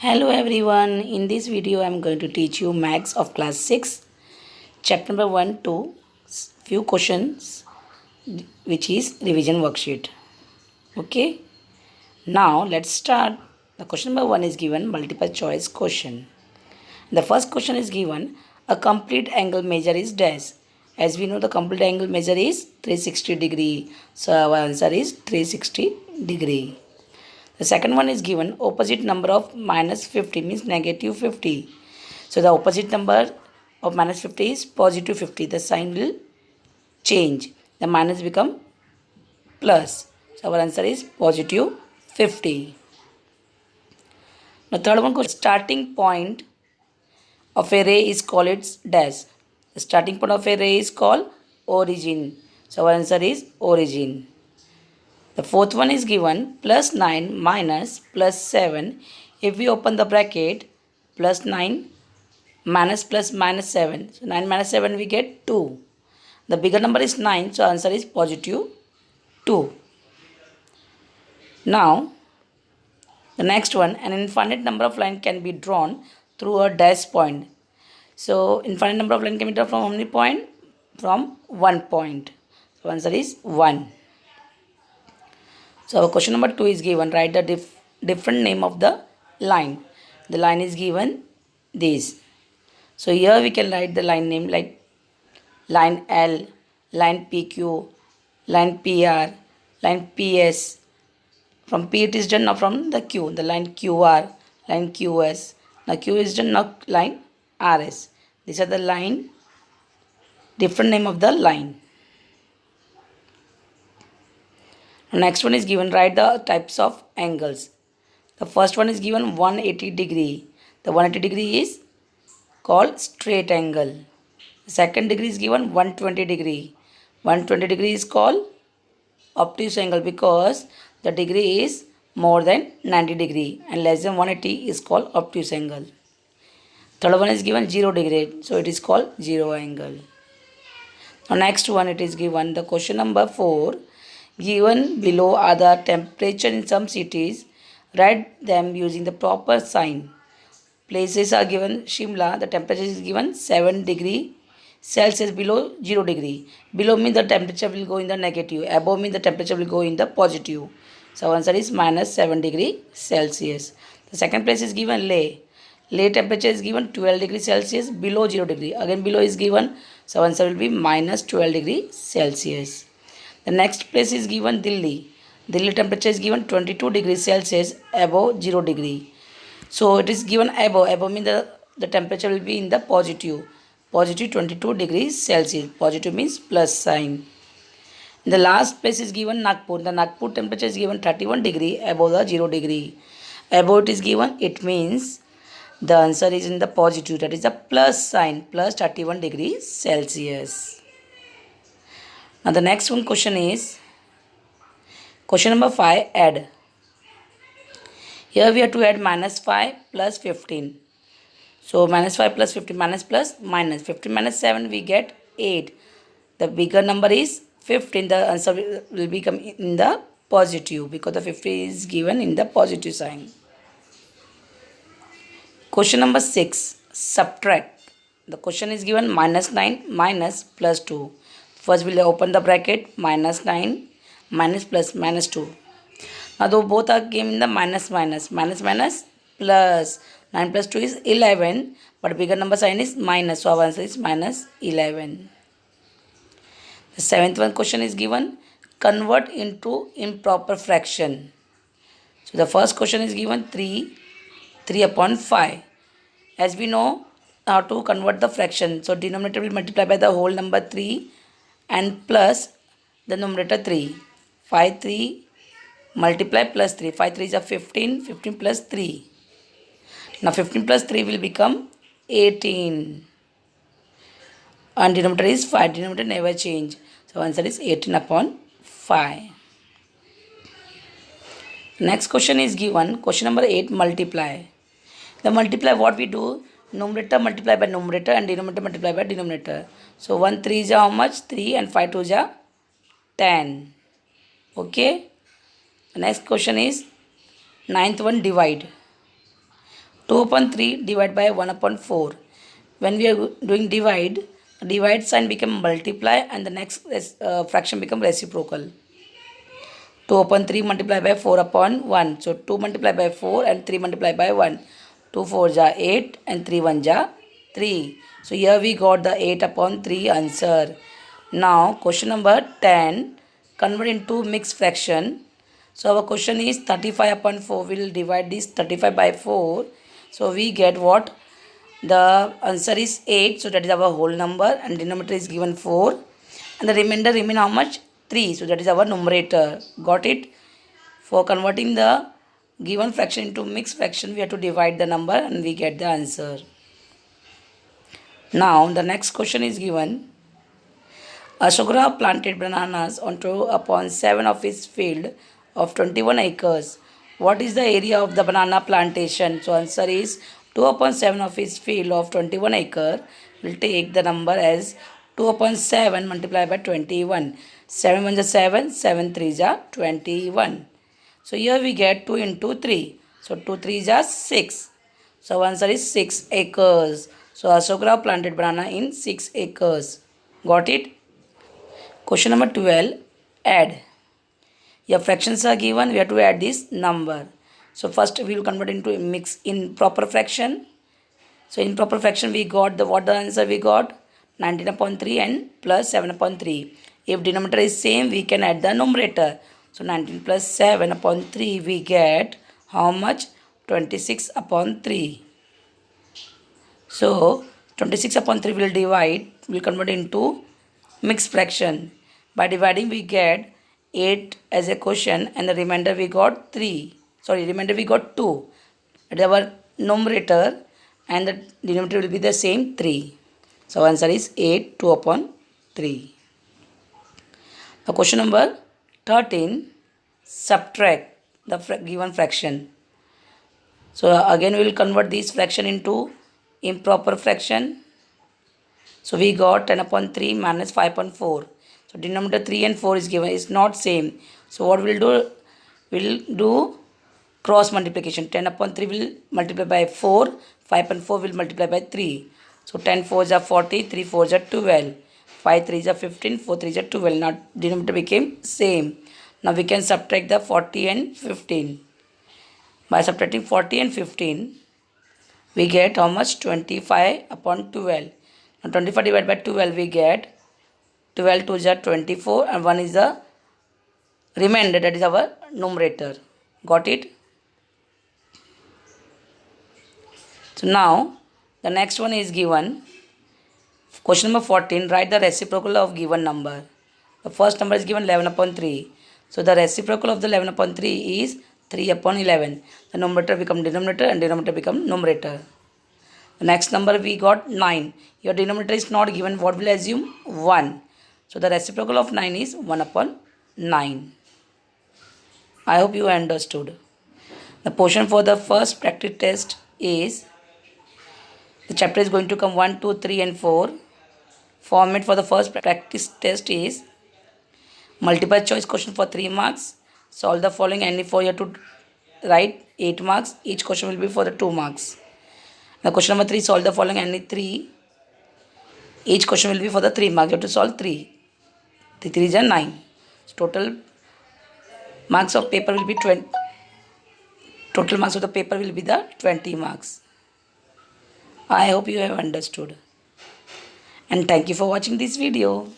Hello everyone, in this video I am going to teach you Maths of class 6, chapter number 1 to few questions which is revision worksheet. Okay, now let's start. The question number 1 is given multiple choice question. The first question is given a complete angle measure is dash. As we know the complete angle measure is 360 degree. So our answer is 360 degree. The second one is given opposite number of minus 50 means negative 50. So the opposite number of minus 50 is positive 50. The sign will change. The minus become plus. So our answer is positive 50. The third one question, starting point of a ray is called its dash. The starting point of a ray is called origin. So our answer is origin. The fourth one is given plus 9 minus plus 7. If we open the bracket, plus 9 minus plus minus 7. So 9 minus 7 we get 2. The bigger number is 9, so answer is positive 2. Now, the next one, an infinite number of lines can be drawn through a dash point. So infinite number of lines can be drawn from how many point? From 1 point. So answer is 1. So our question number 2 is given, write the different name of the line. The line is given this. So here we can write the line name like line L, line PQ, line PR, line PS. From P it is done, now from the Q, the line QR, line QS. Now Q is done, now line RS. These are the line, different name of the line. Next one is given, write the types of angles. The first one is given 180 degree. The 180 degree is called straight angle. The second degree is given 120 degree. 120 degree is called obtuse angle because the degree is more than 90 degree and less than 180 is called obtuse angle. Third one is given 0 degree, so it is called zero angle. Now next one it is given, the question number 4. Given below are the temperature in some cities. Write them using the proper sign. Places are given Shimla. The temperature is given 7 degree Celsius below 0 degree. Below means the temperature will go in the negative. Above means the temperature will go in the positive. So answer is minus 7 degree Celsius. The second place is given Leh. Leh temperature is given 12 degree Celsius below 0 degree. Again below is given. So answer will be minus 12 degree Celsius. The next place is given Delhi. Delhi temperature is given 22 degrees Celsius above 0 degree. So it is given above. Above means the temperature will be in the positive. Positive 22 degrees Celsius. Positive means plus sign. The last place is given Nagpur. The Nagpur temperature is given 31 degree above the 0 degree. Above it is given, it means the answer is in the positive. That is the plus sign. Plus 31 degrees Celsius. Now the next one question is question number 5, add. Here we have to add minus 5 plus 15. So minus 5 plus 15, minus plus minus. 15 minus 7 we get 8. The bigger number is 15. The answer will become in the positive because the 50 is given in the positive sign. Question number 6, subtract. The question is given minus 9 minus plus 2. First we'll open the bracket, minus 9 minus plus minus 2. Now though both are came in the minus minus. Minus minus plus. 9 plus 2 is 11. But bigger number sign is minus. So our answer is minus 11. The seventh one question is given, convert into improper fraction. So the first question is given 3 upon 5. As we know how to convert the fraction. So denominator will multiply by the whole number 3 and plus the numerator 3. 5 3 multiply plus 3. 5 3 is a 15. 15 plus 3. Now 15 plus 3 will become 18. And denominator is 5. Denominator never change. So answer is 18 upon 5. Next question is given. Question number 8, multiply. The multiply, what we do? Numerator multiply by numerator and denominator multiply by denominator. So 1 3 is how much? 3 and 5 2 is 10. Okay. The next question is 9th one, divide. 2 upon 3 divided by 1 upon 4. When we are doing divide, the divide sign become multiply and the next fraction become reciprocal. 2 upon 3 multiplied by 4 upon 1. So 2 multiplied by 4 and 3 multiplied by 1. 2 4 ja 8 and 3 1 ja 3. So here we got the 8 upon 3 answer. Now question number 10, convert into mixed fraction. So our question is 35 upon 4. We will divide this 35 by 4. So we get what? The answer is 8. So that is our whole number and denominator is given 4. And the remainder remain how much? 3. So that is our numerator. Got it? For converting the given fraction into mixed fraction, we have to divide the number and we get the answer. Now the next question is given. Ashokra planted bananas on 2 upon 7 of his field of 21 acres. What is the area of the banana plantation? So answer is 2 upon 7 of his field of 21 acre. We'll take the number as 2 upon 7 multiplied by 21. 7 1 is 7, 7 3 is 21. So here we get 2 into 3. So 2 3 is 6. So answer is 6 acres. So Ashokra planted banana in 6 acres. Got it? Question number 12. Add. Your fractions are given. We have to add this number. So first we will convert into mix in proper fraction. So in proper fraction we got what the answer we got? 19 upon 3 and plus 7 upon 3. If denominator is same, we can add the numerator. So 19 plus 7 upon 3 we get how much? 26 upon 3. So 26 upon 3 will divide, will convert into mixed fraction. By dividing we get 8 as a quotient and the remainder we got 3. Sorry, remainder we got 2. That is our numerator and the denominator will be the same 3. So answer is 8 2 upon 3. The question number 13, subtract the given fraction. So again we will convert this fraction into improper fraction. So we got 10 upon 3 minus 5 upon 4. So denominator 3 and 4 is given, is not same. So what we'll do? We'll do cross multiplication. 10 upon 3 will multiply by 4, 5 upon 4 will multiply by 3. So 10 4 is 40, 3 4 is 12, 5 3 is 15, 4 3 is 12. Now denominator became same. Now we can subtract the 40 and 15. By subtracting 40 and 15, we get how much? 25 upon 12. Now 25 divided by 12 we get 12 2 is 24 and 1 is the remainder, that is our numerator. Got it? So now the next one is given. Question number 14, write the reciprocal of given number. The first number is given 11 upon 3. So the reciprocal of the 11 upon 3 is 3 upon 11. The numerator become denominator and denominator become numerator. The next number we got 9. Your denominator is not given. What will assume? 1. So the reciprocal of 9 is 1 upon 9. I hope you understood. The portion for the first practice test is, the chapter is going to come 1, 2, 3 and 4. Format for the first practice test is multiple choice question for 3 marks. Solve the following, and for you have to write 8 marks. Each question will be for the 2 marks. Now question number 3, solve the following, and 3. Each question will be for the 3 marks. You have to solve 3. 3 is 9. So total marks of paper will be 20. Total marks of the paper will be the 20 marks. I hope you have understood. And thank you for watching this video.